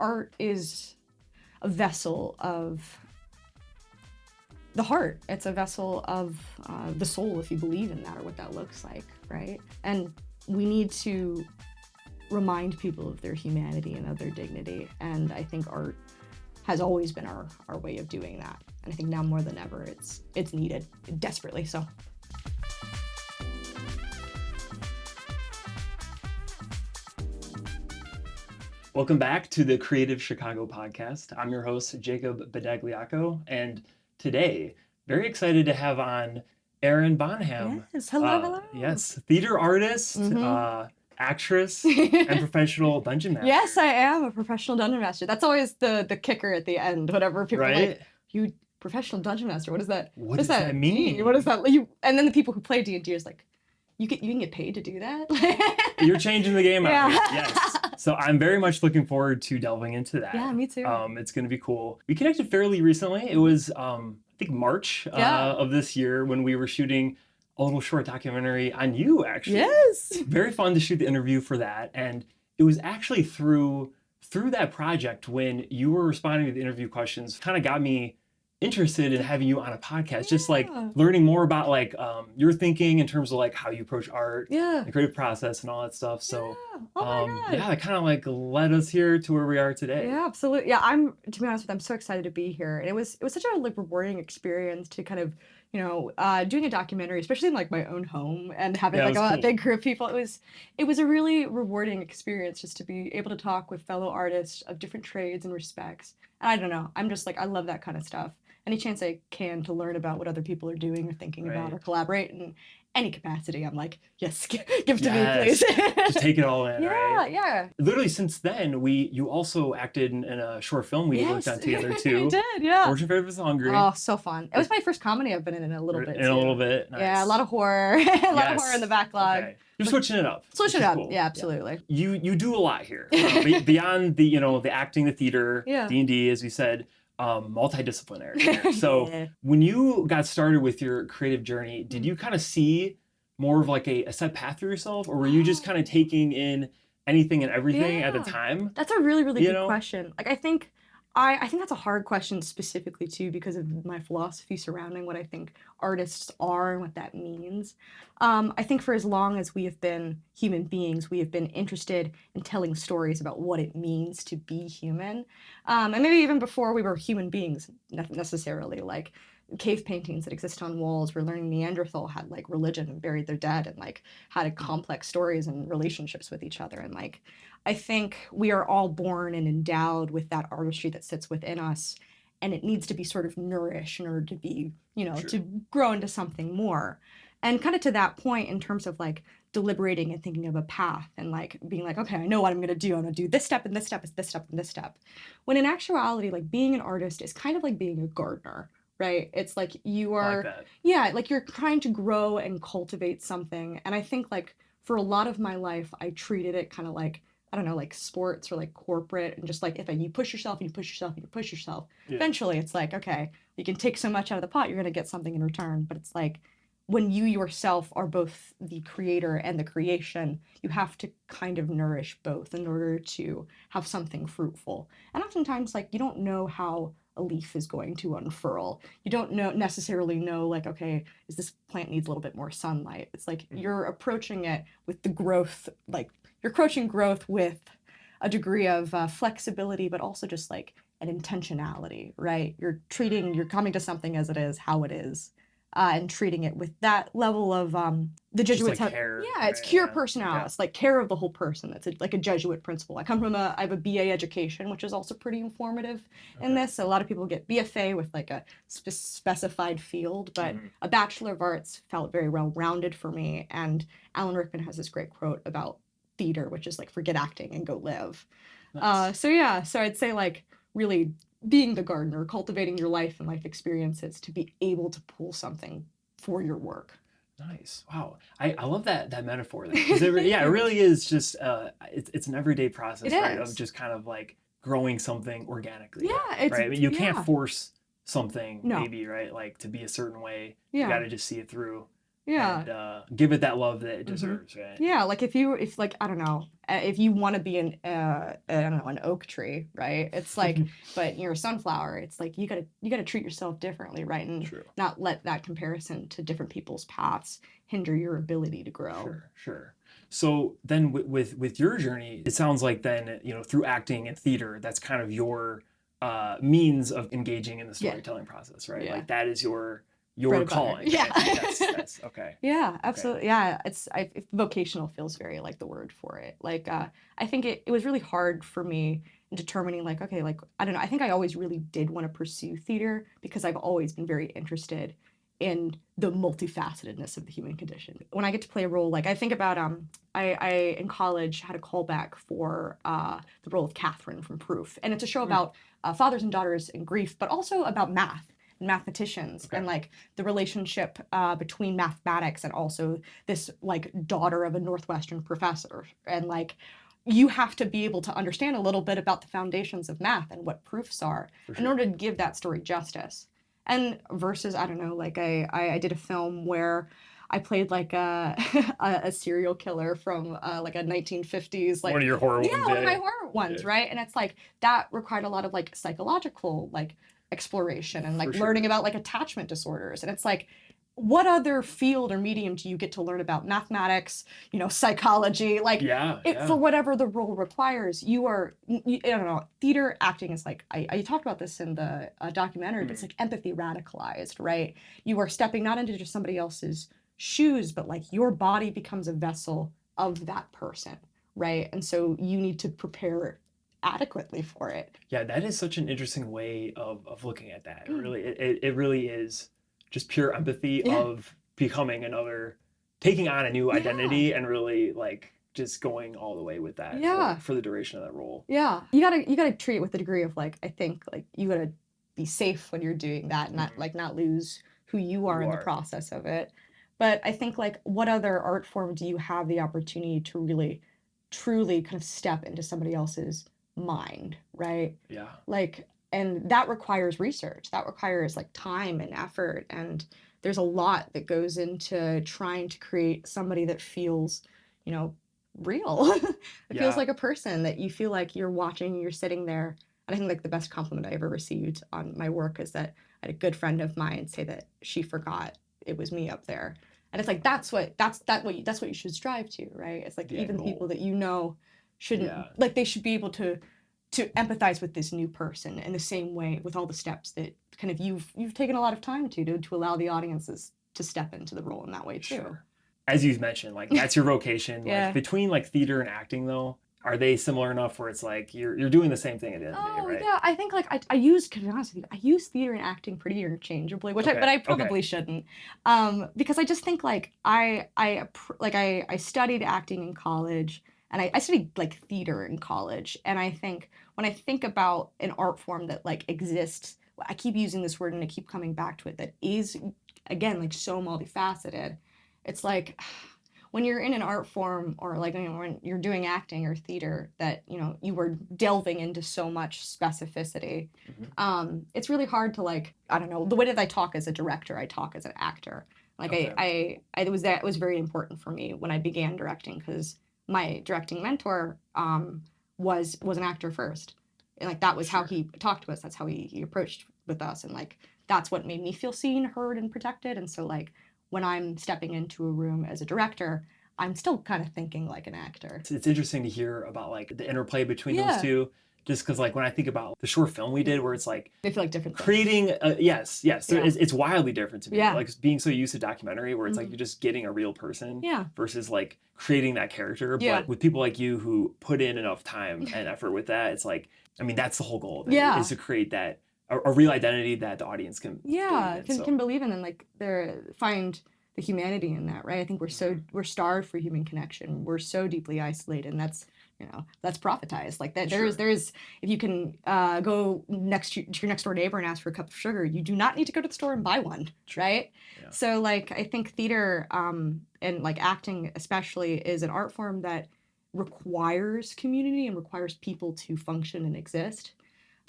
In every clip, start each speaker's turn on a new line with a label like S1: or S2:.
S1: Art is a vessel of the heart. It's a vessel of the soul, if you believe in that or what that looks like, right? And we need to remind people of their humanity and of their dignity. And I think art has always been our way of doing that. And I think now more than ever, it's needed, desperately so.
S2: Welcome back to the Creative Chicago podcast. I'm your host, Jacob Badagliacco, and today, very excited to have on Erin Bonham.
S1: Yes, hello.
S2: Yes, theater artist, actress, and professional dungeon master.
S1: Yes, I am a professional dungeon master. That's always the kicker at the end. Whenever people are like, "You professional dungeon master? What is that?
S2: What does that mean?
S1: What is that?" And then the people who play D&D is like, "You can get paid to do that."
S2: You're changing the game out here. Yes. So I'm very much looking forward to delving into that.
S1: Yeah, me too.
S2: It's going to be cool. We connected fairly recently. It was, I think, March of this year when we were shooting a little short documentary on you, actually.
S1: Yes.
S2: Very fun to shoot the interview for that. And it was actually through that project when you were responding to the interview questions kind of got me interested in having you on a podcast, just like learning more about like your thinking in terms of like how you approach art, the creative process and all that stuff. So that kind of like led us here to where we are today.
S1: Yeah, absolutely. Yeah, to be honest with you, I'm so excited to be here. And it was such a like rewarding experience to kind of, doing a documentary, especially in like my own home and having like a big group of people. It was a really rewarding experience just to be able to talk with fellow artists of different trades and respects. And I don't know, I'm just like, I love that kind of stuff. Any chance I can to learn about what other people are doing or thinking about or collaborate in any capacity, I'm like, yes, give to me, please.
S2: Just take it all in, right?
S1: Yeah.
S2: Literally since then, you also acted in a short film we worked on together too.
S1: I did, yeah.
S2: Fortune Favors the Hungry.
S1: Oh, so fun. It was my first comedy I've been in a little bit too.
S2: A little bit, nice.
S1: Yeah, a lot of horror. A lot of horror in the backlog.
S2: Okay. You're switching it up.
S1: Switching it up,
S2: cool.
S1: yeah, absolutely.
S2: Yeah. You do a lot here. Beyond the acting, the theater, D&D, as we said, multidisciplinary. So when you got started with your creative journey, did you kind of see more of like a set path for yourself, or were you just kind of taking in anything and everything at the time?
S1: That's a really, really good question. Like I think that's a hard question specifically too because of my philosophy surrounding what I think artists are and what that means. I think for as long as we have been human beings, we have been interested in telling stories about what it means to be human. And maybe even before we were human beings necessarily, like cave paintings that exist on walls. We're learning Neanderthal had like religion and buried their dead and like had complex stories and relationships with each other. And like, I think we are all born and endowed with that artistry that sits within us, and it needs to be sort of nourished in order to be, to grow into something more. And kind of to that point in terms of like deliberating and thinking of a path and like being like, okay, I know what I'm going to do. I'm going to do this step and this step is this step and this step. When in actuality, like being an artist is kind of like being a gardener. Right? It's like you are, like you're trying to grow and cultivate something. And I think like for a lot of my life, I treated it kind of like, I don't know, like sports or like corporate and just like if you push yourself and you push yourself and you push yourself, eventually it's like, okay, you can take so much out of the pot, you're going to get something in return. But it's like when you yourself are both the creator and the creation, you have to kind of nourish both in order to have something fruitful. And oftentimes like you don't know how a leaf is going to unfurl. You don't necessarily know like, okay, is this plant needs a little bit more sunlight? It's like you're approaching it with the growth, like you're approaching growth with a degree of flexibility, but also just like an intentionality, right? You're coming to something as it is, how it is. And treating it with that level of the Jesuits have,
S2: care,
S1: it's cure personalis, like care of the whole person. It's like a Jesuit principle. I have a BA education, which is also pretty informative in this. So a lot of people get BFA with like a specified field, but a Bachelor of Arts felt very well-rounded for me. And Alan Rickman has this great quote about theater, which is like, forget acting and go live. Nice. So I'd say like really being the gardener, cultivating your life and life experiences to be able to pull something for your work.
S2: Nice. Wow. I love that metaphor. It really is just, it's an everyday process, right? Of just kind of like growing something organically.
S1: Yeah.
S2: Right? I mean, you can't force something maybe, right? Like to be a certain way. You got to just see it through
S1: Yeah.
S2: and give it that love that it
S1: Mhm.
S2: deserves, right?
S1: Yeah, like if like I don't know, if you want to be I don't know, an oak tree, right? It's like, but you're a sunflower. It's like you gotta treat yourself differently, right? And
S2: True.
S1: not let that comparison to different people's paths hinder your ability to grow.
S2: Sure, sure. So then with your journey, it sounds like then, through acting and theater, that's kind of your means of engaging in the
S1: Yeah.
S2: storytelling process, right?
S1: Yeah.
S2: Like that is your
S1: Bread and butter.
S2: calling.
S1: Yeah.
S2: Right? That's okay.
S1: Yeah,
S2: Okay.
S1: absolutely. Yeah, vocational feels very like the word for it. Like I think it was really hard for me in determining like, okay, like I don't know, I think I always really did want to pursue theater because I've always been very interested in the multifacetedness of the human condition. When I get to play a role, like I think about I in college had a callback for the role of Catherine from Proof, and it's a show about fathers and daughters in grief, but also about math and mathematicians and like the relationship between mathematics and also this like daughter of a Northwestern professor, and like you have to be able to understand a little bit about the foundations of math and what proofs are in order to give that story justice. And versus, I don't know, like I did a film where I played like a serial killer from like a 1950s, like
S2: One of your horror ones.
S1: one of my horror ones, right? And it's like that required a lot of like psychological like exploration and like learning about like attachment disorders. And it's like, what other field or medium do you get to learn about mathematics, psychology, like for whatever the role requires? I don't know, theater acting is like, I talked about this in the documentary, but it's like empathy radicalized, right? You are stepping not into just somebody else's shoes, but like your body becomes a vessel of that person, right? And so you need to prepare adequately for it.
S2: Yeah, that is such an interesting way of looking at that. It really is just pure empathy of becoming taking on a new identity and really like just going all the way with that for the duration of that role.
S1: Yeah. You gotta treat it with a degree of like, I think like you gotta be safe when you're doing that, not lose who you are in the process of it. But I think like what other art form do you have the opportunity to really truly kind of step into somebody else's mind, right?
S2: Yeah.
S1: Like, and that requires research. That requires like time and effort. And there's a lot that goes into trying to create somebody that feels, real. It feels like a person that you feel like you're watching, you're sitting there. And I think like the best compliment I ever received on my work is that I had a good friend of mine say that she forgot it was me up there. And it's like that's what you should strive to, right? It's like even the people that shouldn't like they should be able to empathize with this new person in the same way with all the steps that kind of you've taken a lot of time to allow the audiences to step into the role in that way too.
S2: Sure. As you've mentioned, like that's your vocation. Like between like theater and acting though, are they similar enough where it's like you're doing the same thing at the end of the day, right?
S1: Yeah, I think like I use, to be honest with you, I use theater and acting pretty interchangeably, but I probably shouldn't, because I just think like I studied acting in college, and I studied like theater in college, and I think when I think about an art form that like exists, I keep using this word and I keep coming back to it, that is again like so multifaceted. It's like when you're in an art form or like when you're doing acting or theater that you were delving into so much specificity, it's really hard to like, I don't know, the way that I talk as a director, I talk as an actor. Like that was very important for me when I began directing, because my directing mentor was an actor first, and like that was how he talked to us, that's how he approached with us, and like that's what made me feel seen, heard, and protected. And so like when I'm stepping into a room as a director, I'm still kind of thinking like an actor.
S2: It's interesting to hear about like the interplay between those two, just because like when I think about the short film we did where it's like
S1: they feel like different
S2: creating so it's wildly different to me, like being so used to documentary where it's like you're just getting a real person versus like creating that character. But with people like you who put in enough time and effort with that, it's like, I mean, that's the whole goal of it, is to create that a real identity that the audience can
S1: believe in, and like find the humanity in that, right? I think we're starved for human connection. We're so deeply isolated, and that's prophetized. Like that, there is if you can go to your next door neighbor and ask for a cup of sugar, you do not need to go to the store and buy one, right? Yeah. So like I think theater and like acting especially is an art form that requires community and requires people to function and exist.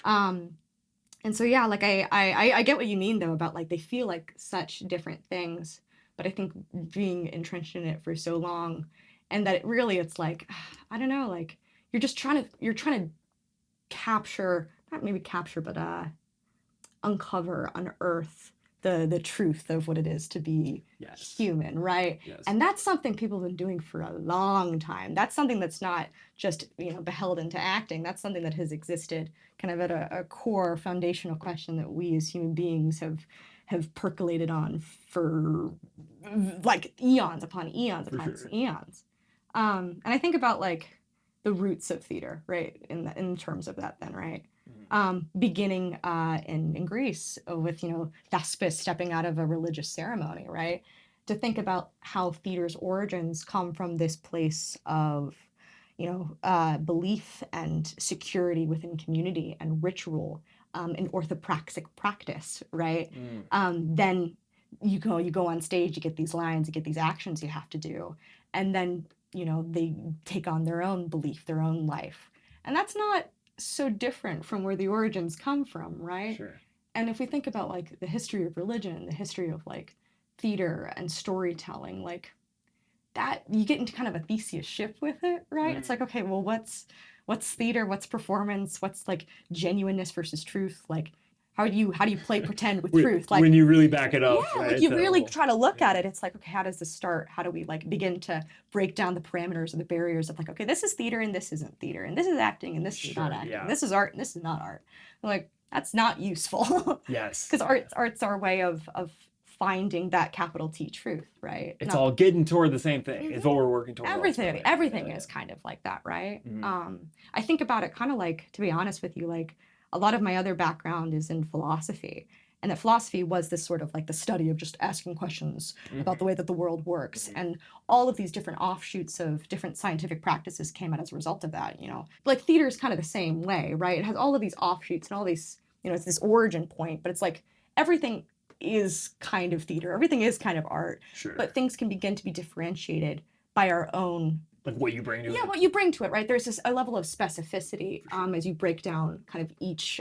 S1: And so like I get what you mean though about like they feel like such different things, but I think being entrenched in it for so long, and that it really, it's like, I don't know, like you're trying to capture, not maybe capture, but uncover, unearth the truth of what it is to be
S2: Yes.
S1: human, right?
S2: Yes.
S1: And that's something people have been doing for a long time. That's something that's not just, beholden to acting. That's something that has existed kind of at a core foundational question that we as human beings have percolated on for like eons upon eons
S2: For
S1: upon
S2: sure.
S1: eons. And I think about like the roots of theater, right? In terms of that, then, right? Beginning in Greece with Thespis stepping out of a religious ceremony, right? To think about how theater's origins come from this place of belief and security within community and ritual and orthopraxic practice, right? Then you go on stage, you get these lines, you get these actions you have to do, and then they take on their own belief, their own life, and that's not so different from where the origins come from, right?
S2: Sure.
S1: And if we think about like the history of religion, the history of like theater and storytelling, like that, you get into kind of a Theseus ship with it, right? It's like, okay, well, what's theater, what's performance, what's like genuineness versus truth, like how do you play pretend with truth, like
S2: when you really back it up,
S1: yeah,
S2: right?
S1: like you really try to look at it, it's like, okay, how does this start, how do we like begin to break down the parameters or the barriers of like, okay, this is theater and this isn't theater, and this is acting and this is not acting,
S2: yeah.
S1: this is art and this is not art. Like that's not useful.
S2: Yes.
S1: Because art's our way of finding that capital T truth, right?
S2: It's all getting toward the same thing. It's what we're working toward.
S1: Everything is kind of like that, right? I think about it kind of like, to be honest with you, like a lot of my other background is in philosophy, and that philosophy was this sort of like the study of just asking questions about the way that the world works, and all of these different offshoots of different scientific practices came out as a result of that. Like theater is kind of the same way, right? It has all of these offshoots and all these, it's this origin point, but it's like everything is kind of theater, everything is kind of art, but things can begin to be differentiated by our own,
S2: like what you bring to it.
S1: Yeah, what you bring to it, right? There's a level of specificity as you break down kind of each,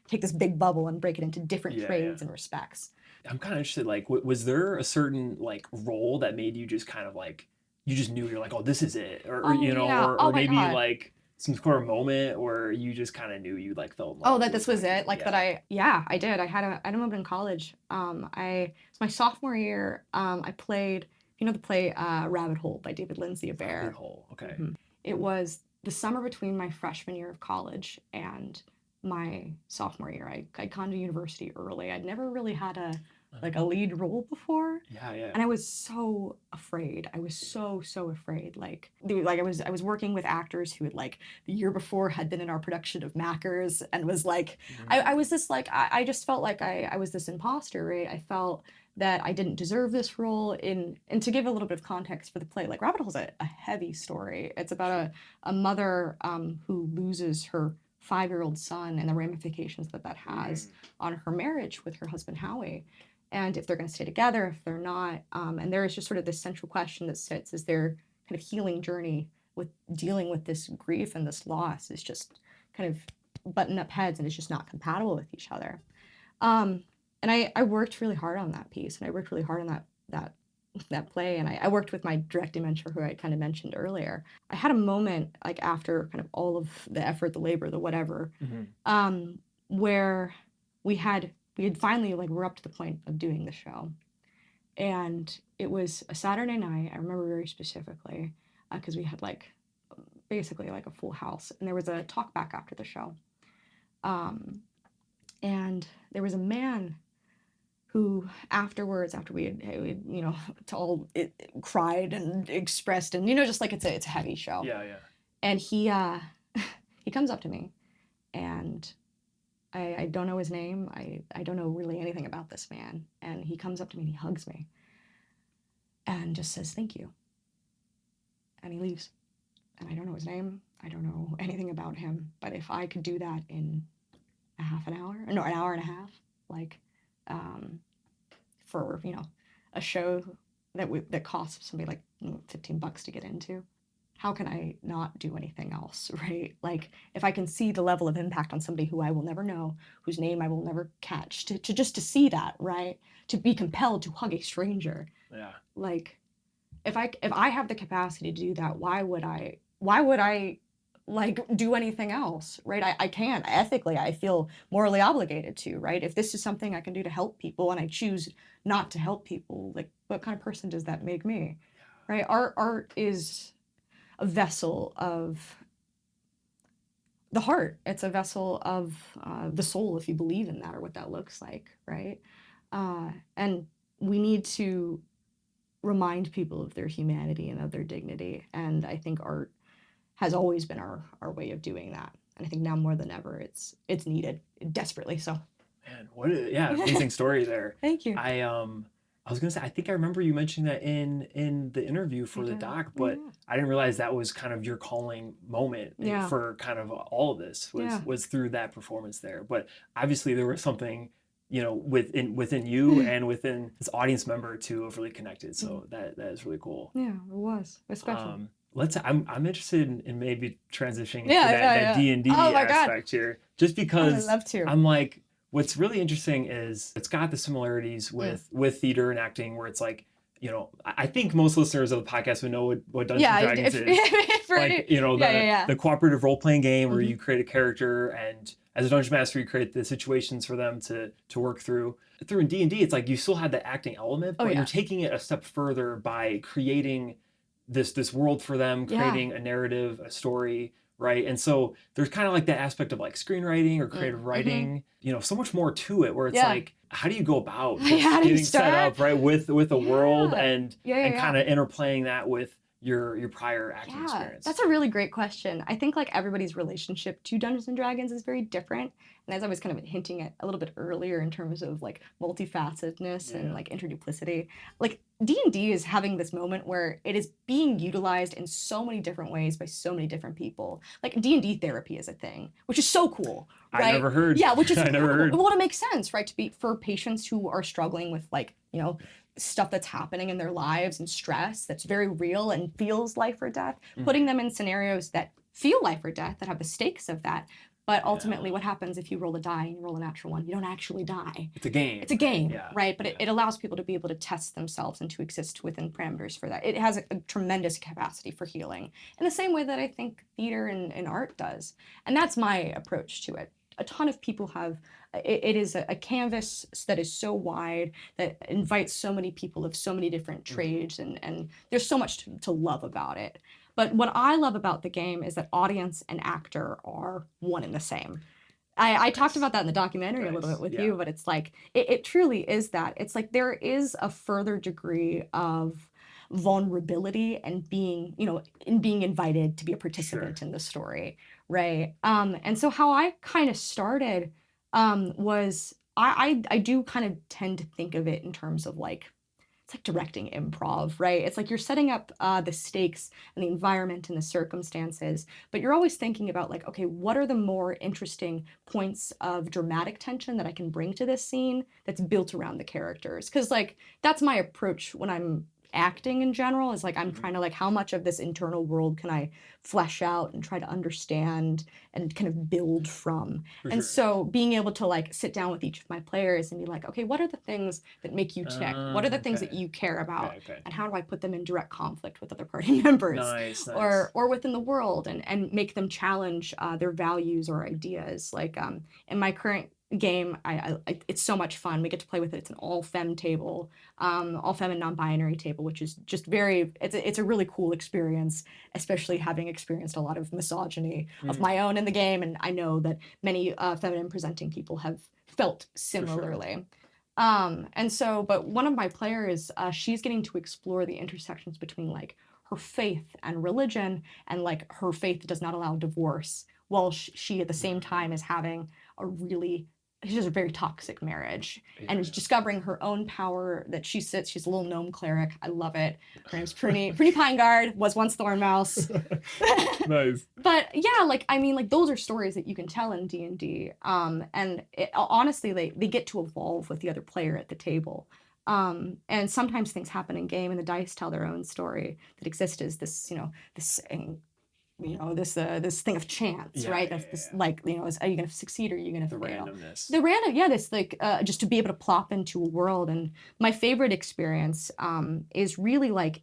S1: take this big bubble and break it into different trades and respects.
S2: I'm kind of interested, like, was there a certain like role that made you just kind of like, you just knew, you're like, oh, this is it, or or maybe like some sort of moment where you just kind of knew you like fell in love.
S1: Oh, that this was it, like that I did. I had a moment in college. It's my sophomore year. I played, the play Rabbit Hole by David Lindsay Abaire.
S2: Rabbit Hole, okay.
S1: It was the summer between my freshman year of college and my sophomore year. I'd gone to university early. I'd never really had a lead role before.
S2: Yeah.
S1: And I was so afraid. I was so afraid. Like I was working with actors who had like the year before had been in our production of Mackers, and was like, I was this like, I just felt like I was this imposter, right? I felt that I didn't deserve this role. And to give a little bit of context for the play, like Rabbit Hole's a heavy story. It's about a mother who loses her 5-year-old son and the ramifications that has on her marriage with her husband Howie, and if they're going to stay together, if they're not. And there is just sort of this central question that sits as their kind of healing journey with dealing with this grief and this loss is just kind of button up heads, and it's just not compatible with each other. And I worked really hard on that piece, and I worked really hard on that play, and I worked with my directing mentor, who I kind of mentioned earlier. I had a moment like after kind of all of the effort, the labor, the whatever, where we had finally, like, we're up to the point of doing the show, and it was a Saturday night. I remember very specifically because we had like basically like a full house, and there was a talk back after the show, and there was a man who afterwards, after we had told it, cried and expressed, and just like it's a heavy show.
S2: Yeah.
S1: And he he comes up to me, and I don't know his name. I don't know really anything about this man. And he comes up to me and he hugs me and just says, "Thank you." And he leaves. And I don't know his name. I don't know anything about him. But if I could do that in an hour and a half, like for a show that costs somebody like $15 to get into, how can I not do anything else, right? Like, if I can see the level of impact on somebody who I will never know, whose name I will never catch, to just to see that, right? To be compelled to hug a stranger.
S2: Yeah.
S1: Like, if I have the capacity to do that, why would I like do anything else, right? I can't. Ethically, I feel morally obligated to, right? If this is something I can do to help people and I choose not to help people, like, what kind of person does that make me? Right? Art is a vessel of the heart. It's a vessel of the soul, if you believe in that or what that looks like, right? And we need to remind people of their humanity and of their dignity. And I think art has always been our way of doing that. And I think now more than ever, it's needed desperately. So,
S2: Man, what a amazing story there.
S1: thank you.
S2: I was gonna say, I think I remember you mentioning that in the interview for the doc, but I didn't realize that was kind of your calling moment for kind of all of this was through that performance there. But obviously there was something, you know, within you and within this audience member to have really connected. So that is really cool.
S1: Yeah, it was especially.
S2: I'm interested in maybe transitioning into that D&D aspect here, just because
S1: I'd love to.
S2: I'm like, what's really interesting is it's got the similarities with theater and acting, where it's like, you know, I think most listeners of the podcast would know what Dungeons and Dragons is. Like, you know, the cooperative role-playing game where you create a character, and as a dungeon master, you create the situations for them to work through. Through in D&D, it's like you still have the acting element, but you're taking it a step further by creating this world for them, creating a narrative, a story, right? And so there's kind of like that aspect of like screenwriting or creative writing, you know, so much more to it, where it's like, how do you go about just getting set up, right, with a world and kind of interplaying that with your prior acting experience?
S1: That's a really great question. I think like everybody's relationship to Dungeons and Dragons is very different. And as I was kind of hinting at a little bit earlier in terms of like multifacetedness and like interduplicity, like D&D is having this moment where it is being utilized in so many different ways by so many different people. Like D&D therapy is a thing, which is so cool, right?
S2: I never heard.
S1: Yeah, which is
S2: I never heard.
S1: Well, it makes sense, right? To be for patients who are struggling with like, you know, stuff that's happening in their lives and stress that's very real and feels life or death, putting them in scenarios that feel life or death, that have the stakes of that. But ultimately, what happens if you roll a die and you roll a natural one? You don't actually die.
S2: It's a game.
S1: It's a game, right? But it allows people to be able to test themselves and to exist within parameters for that. It has a tremendous capacity for healing in the same way that I think theater and art does. And that's my approach to it. A ton of people have, it is a canvas that is so wide that invites so many people of so many different trades, and there's so much to love about it. But what I love about the game is that audience and actor are one and the same. I talked about that in the documentary a little bit with you, but it's like, it truly is that. It's like there is a further degree of vulnerability and being, you know, in being invited to be a participant in the story, right? And so how I kind of started was I do kind of tend to think of it in terms of like, it's like directing improv, right? It's like you're setting up the stakes and the environment and the circumstances, but you're always thinking about like, okay, what are the more interesting points of dramatic tension that I can bring to this scene that's built around the characters? Because like that's my approach when I'm acting in general, is like I'm trying to like, how much of this internal world can I flesh out and try to understand and kind of build from. And so being able to like sit down with each of my players and be like, okay, what are the things that make you tick? What are the things that you care about? And how do I put them in direct conflict with other party members? Or within the world, and make them challenge their values or ideas. Like in my current game, it's so much fun. We get to play with it. It's an all-femme table, all-femme and non-binary table, which is just very, it's a really cool experience, especially having experienced a lot of misogyny of my own in the game. And I know that many feminine presenting people have felt similarly. And so, but one of my players, she's getting to explore the intersections between like her faith and religion, and like her faith does not allow divorce, while she at the same time is having she has a very toxic marriage and is discovering her own power that she's a little gnome cleric. I love it. Her name's Pretty Pineguard, was once Thornmouse.
S2: Nice.
S1: But yeah, like, I mean, like those are stories that you can tell in D&D. And honestly, they get to evolve with the other player at the table. And sometimes things happen in game and the dice tell their own story that exists as this, this this thing of chance, right? Of this, like, are you going to succeed or are you going to fail?
S2: Randomness.
S1: The random, yeah, this like just to be able to plop into a world. And my favorite experience is really like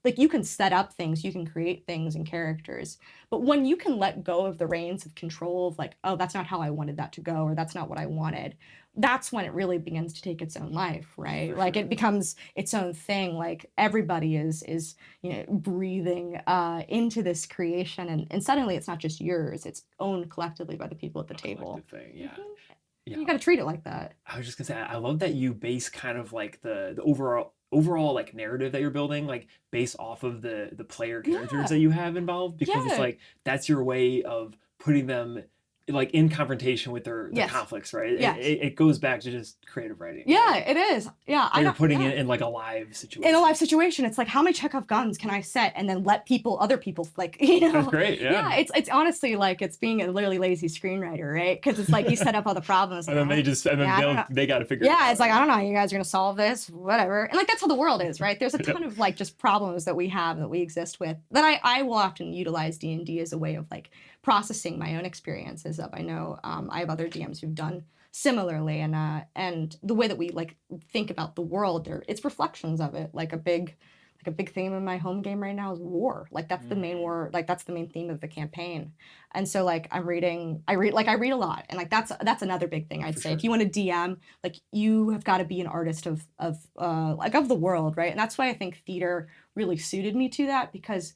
S1: like you can set up things, you can create things and characters, but when you can let go of the reins of control of like, oh, that's not how I wanted that to go, or that's not what I wanted, that's when it really begins to take its own life, right?
S2: For
S1: like
S2: sure.
S1: it becomes its own thing. Like everybody is breathing into this creation, and suddenly it's not just yours, it's owned collectively by the people at the table.
S2: Thing, yeah.
S1: Mm-hmm.
S2: Yeah.
S1: You got to treat it like that.
S2: I was just gonna say, I love that you base kind of like the overall like narrative that you're building, like based off of the player characters that you have involved, because it's like that's your way of putting them like in confrontation with their conflicts, right?
S1: Yes.
S2: It goes back to just creative writing.
S1: Yeah, right? It is. Yeah,
S2: you're putting it in like a live situation.
S1: In a live situation, it's like, how many Chekhov guns can I set and then let other people, like,
S2: That's great. Yeah.
S1: It's honestly like it's being a literally lazy screenwriter, right? Because it's like you set up all the problems,
S2: and then they got to figure.
S1: Yeah, it's like, I don't know, you guys are gonna solve this, whatever, and like that's how the world is, right? There's a ton of like just problems that we exist with that I will often utilize D&D as a way of like processing my own experiences of. I know I have other DMs who've done similarly, and the way that we like think about the world, it's reflections of it. Like a big theme in my home game right now is war. Like that's the main war. Like that's the main theme of the campaign. And so like I read a lot, and like that's another big thing I'd say. If you want to DM, like you have got to be an artist of the world, right? And that's why I think theater really suited me to that, because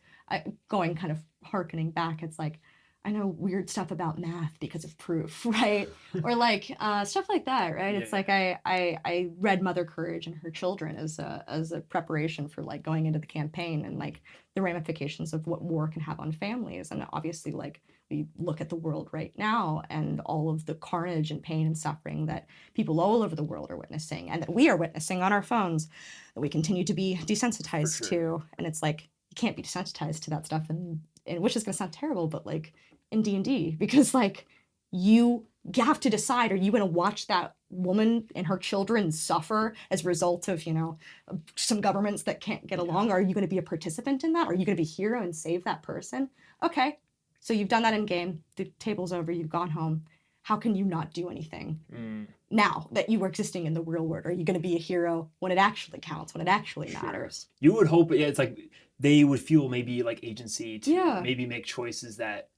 S1: going kind of harkening back, it's like I know weird stuff about math because of proof, right? Or like stuff like that, right? It's like I read Mother Courage and Her Children as a preparation for like going into the campaign and like the ramifications of what war can have on families. And obviously, like we look at the world right now and all of the carnage and pain and suffering that people all over the world are witnessing, and that we are witnessing on our phones, that we continue to be desensitized to. And it's like you can't be desensitized to that stuff, and which is going to sound terrible, but like in D&D, because like you have to decide, are you going to watch that woman and her children suffer as a result of some governments that can't get along? Are you going to be a participant in that? Are you going to be a hero and save that person? Okay, so you've done that in game, the table's over, you've gone home. How can you not do anything now that you are existing in the real world? Are you going to be a hero when it actually counts, when it actually matters?
S2: You would hope, it's like they would feel maybe like agency to maybe make choices that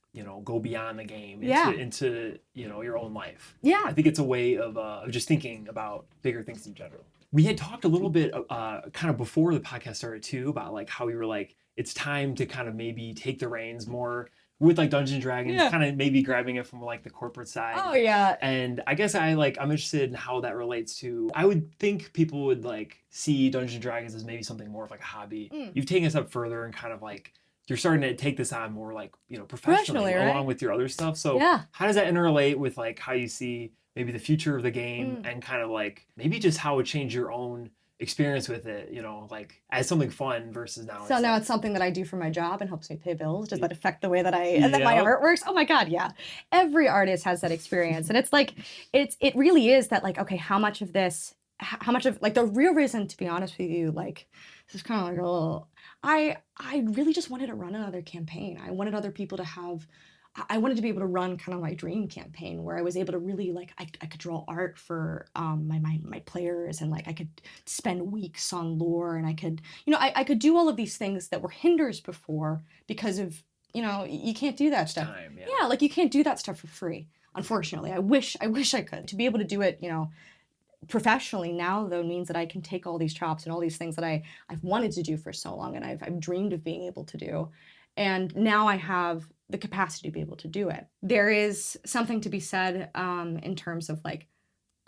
S2: go beyond the game into your own life. Yeah, I think it's a way of just thinking about bigger things in general. We had talked a little bit kind of before the podcast started too about like how we were like, it's time to kind of maybe take the reins more with like Dungeons and Dragons, kind of maybe grabbing it from like the corporate side.
S1: Oh yeah.
S2: And I guess I'm interested in how that relates to, I would think people would like see Dungeons and Dragons as maybe something more of like a hobby. You've taken us up further and kind of like, you're starting to take this on more like, professionally right? Along with your other stuff. So how does that interrelate with like how you see maybe the future of the game and kind of like maybe just how it changed your own experience with it, like as something fun versus now.
S1: So now it's something that I do for my job and helps me pay bills. Does that affect the way that that my art works? Oh my God, yeah. Every artist has that experience. And it's like, it really is that like, okay, how much of like the real reason, to be honest with you, like this is kind of like a little, I really just wanted to run another campaign. I wanted other people to have, I wanted to be able to run kind of my dream campaign where I was able to really like, I could draw art for my players, and like I could spend weeks on lore, and I could, I could do all of these things that were hinders before because of, you can't do that stuff.
S2: Time,
S1: like you can't do that stuff for free. Unfortunately, I wish I could. To be able to do it, professionally now, though, means that I can take all these chops and all these things that I've wanted to do for so long and I've dreamed of being able to do. And now I have the capacity to be able to do it. There is something to be said in terms of like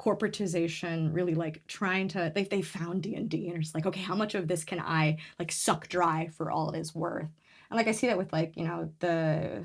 S1: corporatization, really like trying to, they found D&D and it's like, okay, how much of this can I like suck dry for all it is worth? And like I see that with like, the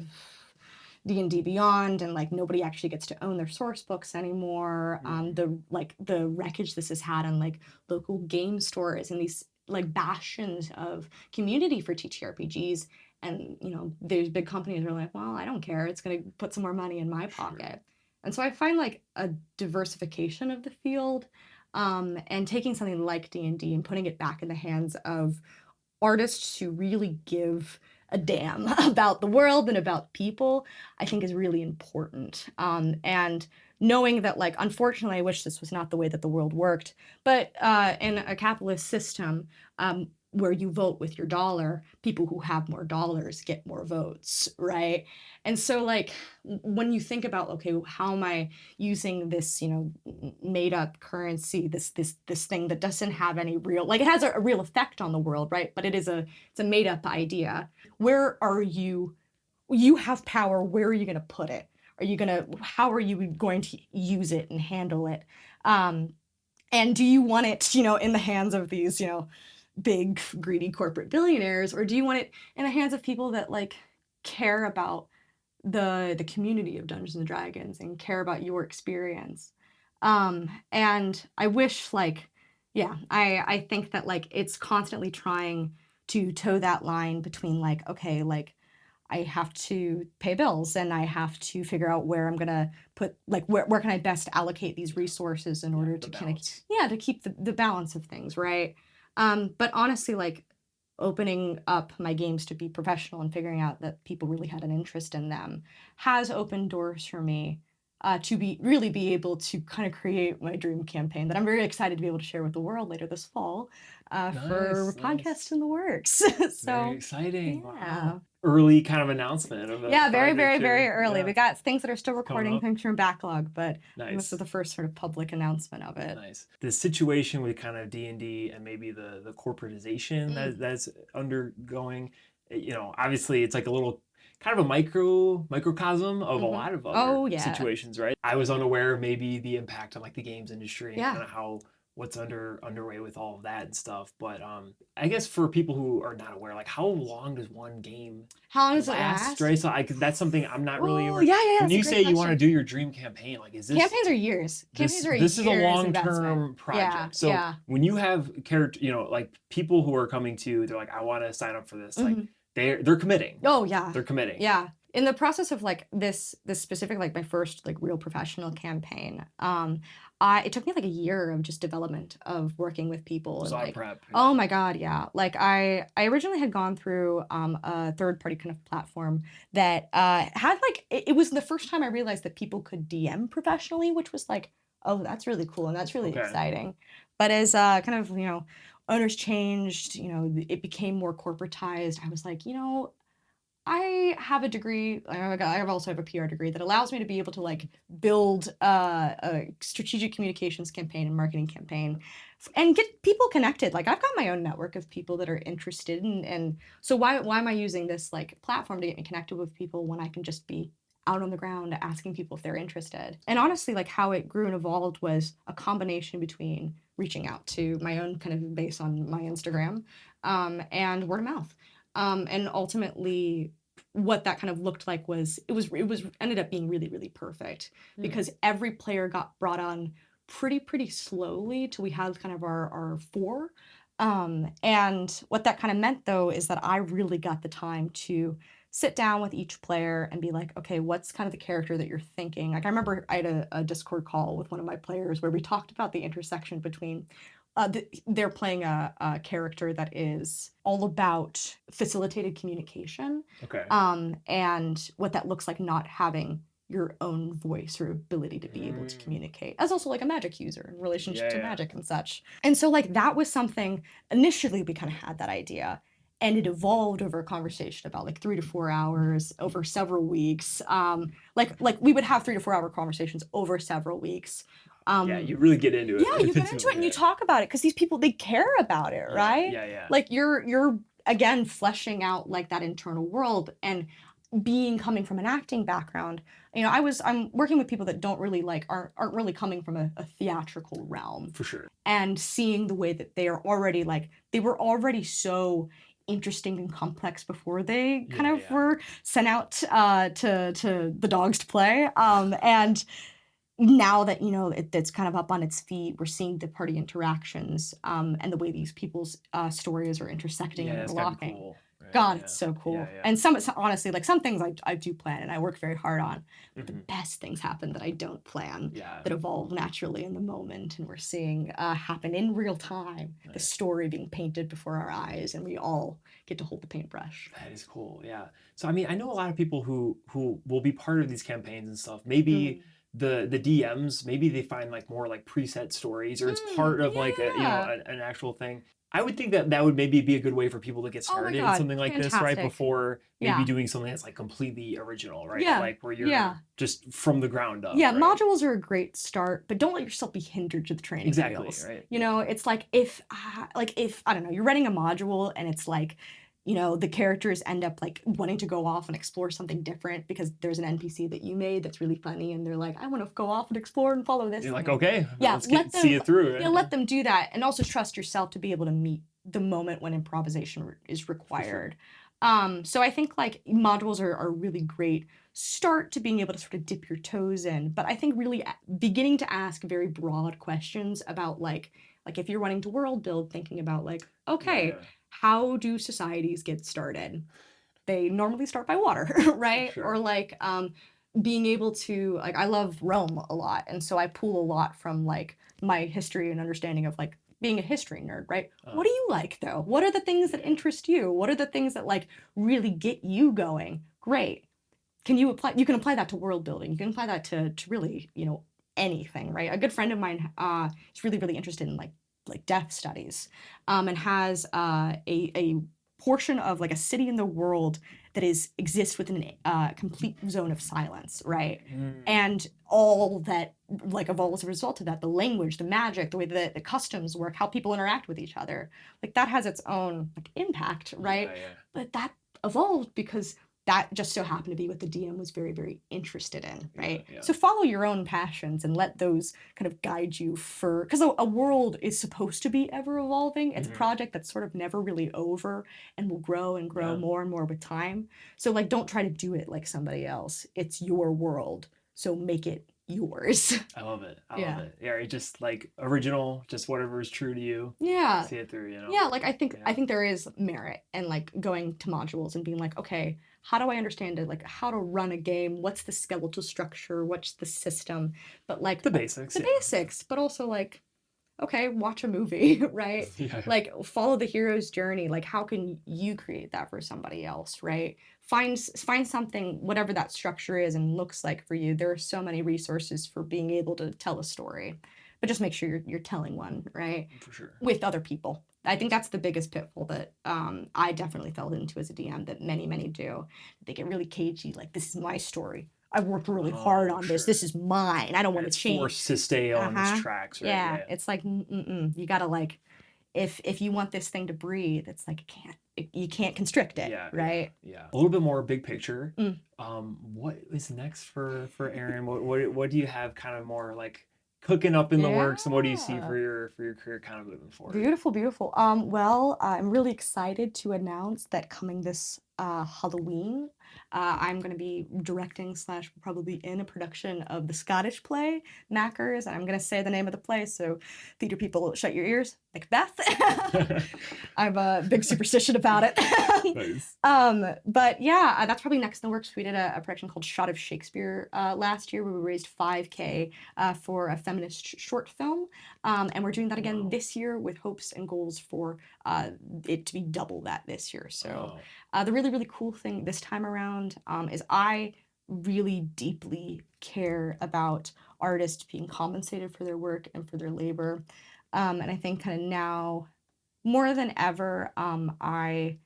S1: D&D Beyond, and like nobody actually gets to own their source books anymore. The wreckage this has had on like local game stores and these like bastions of community for TTRPGs. And there's big companies are like, well, I don't care, it's going to put some more money in my pocket. And so I find like a diversification of the field and taking something like D&D and putting it back in the hands of artists who really give a damn about the world and about people, I think is really important. And knowing that, like, unfortunately, I wish this was not the way that the world worked, but in a capitalist system, where you vote with your dollar, people who have more dollars get more votes, right? And so, like, when you think about, okay, how am I using this, made up currency, this thing that doesn't have any real, like, it has a real effect on the world, right? But it's a made up idea. Where are you? You have power. Where are you going to put it? How are you going to use it and handle it? And do you want it, in the hands of these, big greedy corporate billionaires, or do you want it in the hands of people that, like, care about the community of Dungeons and Dragons and care about your experience? And I wish, like, yeah, I think that, like, it's constantly trying to toe that line between, like, okay, like, I have to pay bills and I have to figure out where I'm gonna put, like, where can I best allocate these resources in order to kind of, to keep the balance of things, right? But honestly, like, opening up my games to be professional and figuring out that people really had an interest in them has opened doors for me, to be able to kind of create my dream campaign that I'm very excited to be able to share with the world later this fall, for a podcast in the works.
S2: Very
S1: So
S2: exciting.
S1: yeah.
S2: Wow. Early kind of announcement of a
S1: Yeah, very, very,
S2: project
S1: very
S2: here.
S1: early.
S2: Yeah.
S1: We got things that are still recording,
S2: up.
S1: things from backlog, but this
S2: Nice.
S1: is the first sort of public announcement of it.
S2: Nice. The situation with kind of D&D and maybe the corporatization that's undergoing, obviously it's like a little kind of a microcosm of a lot of other situations, right? I was unaware of maybe the impact on, like, the games industry and kind of what's underway with all of that and stuff. But I guess for people who are not aware, like, how long does one game last? Right? So that's something I'm not really aware.
S1: Yeah.
S2: When you say you want to do your dream campaign, like, is this
S1: campaigns are years?
S2: This is a long-term project.
S1: Yeah,
S2: so when you have like, people who are coming to, they're like, I want to sign up for this. Like, they're committing.
S1: Oh yeah.
S2: They're committing.
S1: Yeah. In the process of, like, this specific, like, my first, like, real professional campaign, it took me like a year of just development of working with people.
S2: And,
S1: like,
S2: prep.
S1: Oh my God, yeah. Like, I originally had gone through a third-party kind of platform that had, like, it was the first time I realized that people could DM professionally, which was like, oh, that's really cool and that's really exciting. But as kind of, owners changed, it became more corporatized. I was like, I have a degree, I also have a PR degree that allows me to be able to, like, build a strategic communications campaign and marketing campaign and get people connected. Like, I've got my own network of people that are interested, and so why am I using this, like, platform to get me connected with people when I can just be out on the ground asking people if they're interested? And honestly, like, how it grew and evolved was a combination between reaching out to my own kind of base on my Instagram, and word of mouth. And ultimately, what that kind of looked like was it was ended up being really, really perfect, because every player got brought on pretty slowly till we had kind of our four. And what that kind of meant, though, is that I really got the time to sit down with each player and be like, okay, what's kind of the character that you're thinking? Like, I remember I had a Discord call with one of my players where we talked about the intersection between they're playing a character that is all about facilitated communication.
S2: Okay.
S1: And what that looks like not having your own voice or ability to be able to communicate, as also, like, a magic user in relationship to magic and such. And so, like, that was something, initially we kind of had that idea, and it evolved over a conversation about, like, 3 to 4 hours over several weeks. Like we would have 3 to 4 hour conversations over several weeks.
S2: You really get into it.
S1: Yeah, you get into it and you talk about it because these people, they care about it, right?
S2: Yeah.
S1: Like, you're again fleshing out, like, that internal world, and coming from an acting background. I'm working with people that don't really, like, aren't really coming from a theatrical realm.
S2: For sure.
S1: And seeing the way that they are already, like, they were already so interesting and complex before they kind of were sent out to the dogs to play. And now that, it's kind of up on its feet, we're seeing the party interactions, and the way these people's stories are intersecting and interlocking.
S2: Cool.
S1: God,
S2: Yeah.
S1: it's so cool.
S2: Yeah.
S1: And honestly, like some things I do plan and I work very hard on. But the best things happen that I don't plan, that evolve naturally in the moment, and we're seeing happen in real time.
S2: Nice.
S1: The story being painted before our eyes, and we all get to hold the paintbrush.
S2: That is cool. Yeah. So I mean, I know a lot of people who will be part of these campaigns and stuff. Maybe the DMs, maybe they find like more like preset stories, or it's part of like a, you know, an actual thing. I would think that would maybe be a good way for people to get started in something like this, right? Before maybe doing something that's like completely original, right? Like where you're just from the ground up.
S1: Yeah, modules are a great start, but don't let yourself be hindered to the training wheels.
S2: Right.
S1: You know, it's like if I don't know, you're writing a module and it's like, you know, the characters end up like wanting to go off and explore something different because there's an NPC that you made that's really funny, and they're like, I want to go off and explore and follow this.
S2: You're like, okay, let's see it through. Right?
S1: Yeah, let them do that, and also trust yourself to be able to meet the moment when improvisation is required. So I think like modules are a really great start to being able to sort of dip your toes in, but I think really beginning to ask very broad questions about like if you're wanting to world build, thinking about like, okay, how do societies get started? They normally start by water, right? Or like being able to, like, I love Rome a lot, and so I pull a lot from like my history and understanding of like being a history nerd, right? What do you like though? What are the things that interest you? What are the things that like really get you going? Great. You can apply that to world building. You can apply that to really, you know, anything, right? A good friend of mine is really, really interested in like death studies, and has a portion of like a city in the world that exists within a complete zone of silence, right? And all that like evolves as a result of that, the language, the magic, the way that the customs work, how people interact with each other, like that has its own like impact, right? But that evolved because that just so happened to be what the DM was very, very interested in, right? So follow your own passions and let those kind of guide you because a world is supposed to be ever evolving. It's a project that's sort of never really over and will grow and grow more and more with time. So like, don't try to do it like somebody else. It's your world, so make it yours.
S2: I love it. I love it. Yeah, just like original, just whatever is true to you.
S1: Yeah.
S2: See it through, you know.
S1: Yeah, like I think there is merit in like going to modules and being like, okay, how do I understand it? Like how to run a game? What's the skeletal structure? What's the system? But like
S2: the basics.
S1: Basics, but also like, okay, watch a movie, right? Like follow the hero's journey. Like how can you create that for somebody else, right? Find something, whatever that structure is and looks like for you. There are so many resources for being able to tell a story, but just make sure you're telling one, right?
S2: For sure.
S1: With other people. I think that's the biggest pitfall that I definitely fell into as a DM, that many, many do. They get really cagey, like, this is my story. I worked really hard on this. This is mine. I don't want to change.
S2: Forced to stay on its tracks, right?
S1: Yeah. It's like, you gotta like, if you want this thing to breathe, it's like you can't constrict it, right?
S2: Yeah. A little bit more big picture. What is next for Erin? What do you have kind of more like cooking up in the works, and what do you see for your career kind of moving forward?
S1: Beautiful. Well, I'm really excited to announce that coming this Halloween, I'm going to be directing / probably in a production of the Scottish play Knackers, and I'm going to say the name of the play, so theater people, shut your ears. Macbeth. I have a big superstition about it.
S2: Nice.
S1: But yeah, that's probably next in the works. We did a production called Shot of Shakespeare last year, where we raised $5,000 for a feminist short film, and we're doing that again this year with hopes and goals for it to be double that this year. So the really, really cool thing this time around is I really deeply care about artists being compensated for their work and for their labor. And I think kind of now more than ever, I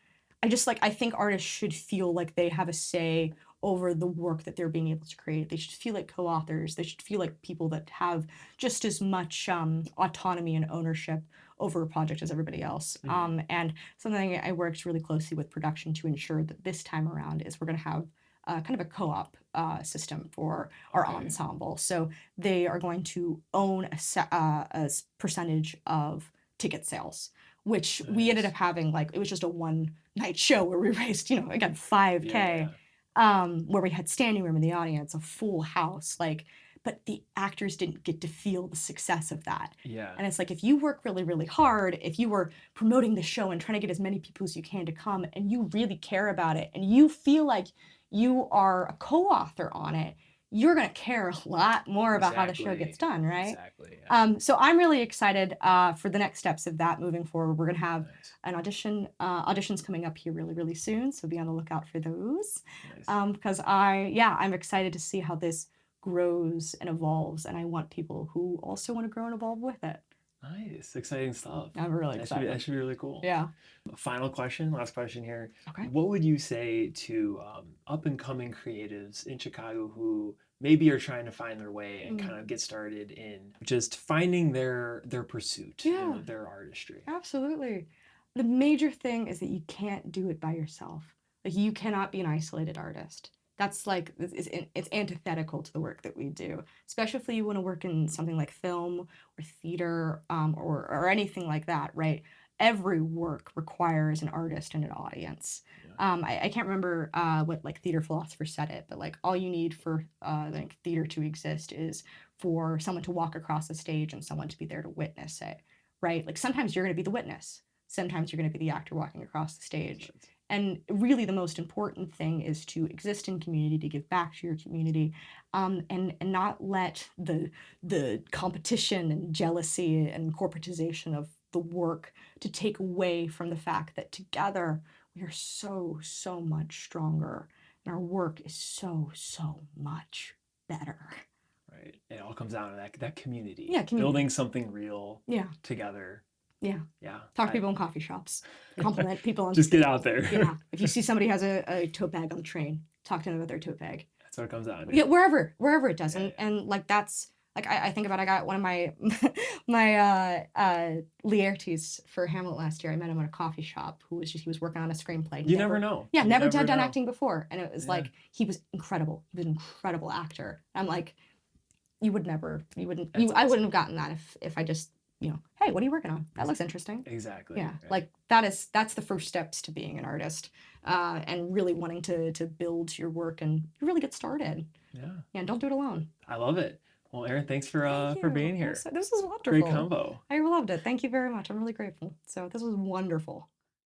S1: think artists should feel like they have a say over the work that they're being able to create. They should feel like co-authors. They should feel like people that have just as much autonomy and ownership over a project as everybody else. And something I worked really closely with production to ensure that this time around is we're going to have kind of a co-op system for our ensemble. So they are going to own a percentage of ticket sales, which we ended up having, like, it was just a one-night show where we raised, again, $5,000, where we had standing room in the audience, a full house, like, but the actors didn't get to feel the success of that.
S2: Yeah.
S1: And it's like, if you work really, really hard, if you were promoting the show and trying to get as many people as you can to come, and you really care about it, and you feel like you are a co-author on it, you're going to care a lot more about how the show gets done, right?
S2: Exactly. Yeah.
S1: So I'm really excited for the next steps of that moving forward. We're going to have an auditions coming up here really, really soon. So be on the lookout for those.
S2: Nice.
S1: Because I'm excited to see how this grows and evolves. And I want people who also want to grow and evolve with it.
S2: Nice. Exciting stuff.
S1: I'm really excited.
S2: That should be really cool.
S1: Yeah.
S2: Final question, last question here.
S1: Okay.
S2: What would you say to up and coming creatives in Chicago who maybe are trying to find their way and kind of get started in just finding their pursuit, their artistry?
S1: Absolutely. The major thing is that you can't do it by yourself. Like, you cannot be an isolated artist. That's like, it's antithetical to the work that we do, especially if you want to work in something like film or theater or anything like that, right? Every work requires an artist and an audience. Yeah. I can't remember what like theater philosopher said it, but like all you need for like theater to exist is for someone to walk across the stage and someone to be there to witness it, right? Like, sometimes you're going to be the witness. Sometimes you're going to be the actor walking across the stage. And really, the most important thing is to exist in community, to give back to your community, and not let the competition and jealousy and corporatization of the work to take away from the fact that together we are so, so much stronger, and our work is so, so much better.
S2: Right. It all comes down to that community.
S1: Yeah, community.
S2: Building something real.
S1: Yeah.
S2: Together.
S1: Yeah.
S2: Yeah.
S1: Talk to people in coffee shops. Compliment people on
S2: just get out there.
S1: Yeah. If you see somebody has a tote bag on the train, talk to them about their tote bag.
S2: That's what it comes down to.
S1: Yeah, wherever it does. And like, that's like, I think about, I got one of my Laertes for Hamlet last year. I met him at a coffee shop he was working on a screenplay.
S2: You never know.
S1: Yeah,
S2: you
S1: never done
S2: know.
S1: acting before. And it was like, he was incredible. He was an incredible actor. I'm like, I wouldn't have gotten that if I just, hey, what are you working on? That looks interesting.
S2: Exactly.
S1: Yeah, right. Like that's the first steps to being an artist, and really wanting to build your work and really get started. Yeah. Yeah, and don't do it alone.
S2: I love it. Well, Erin, thanks for being here.
S1: This was wonderful.
S2: Great combo.
S1: I loved it. Thank you very much. I'm really grateful. So this was wonderful.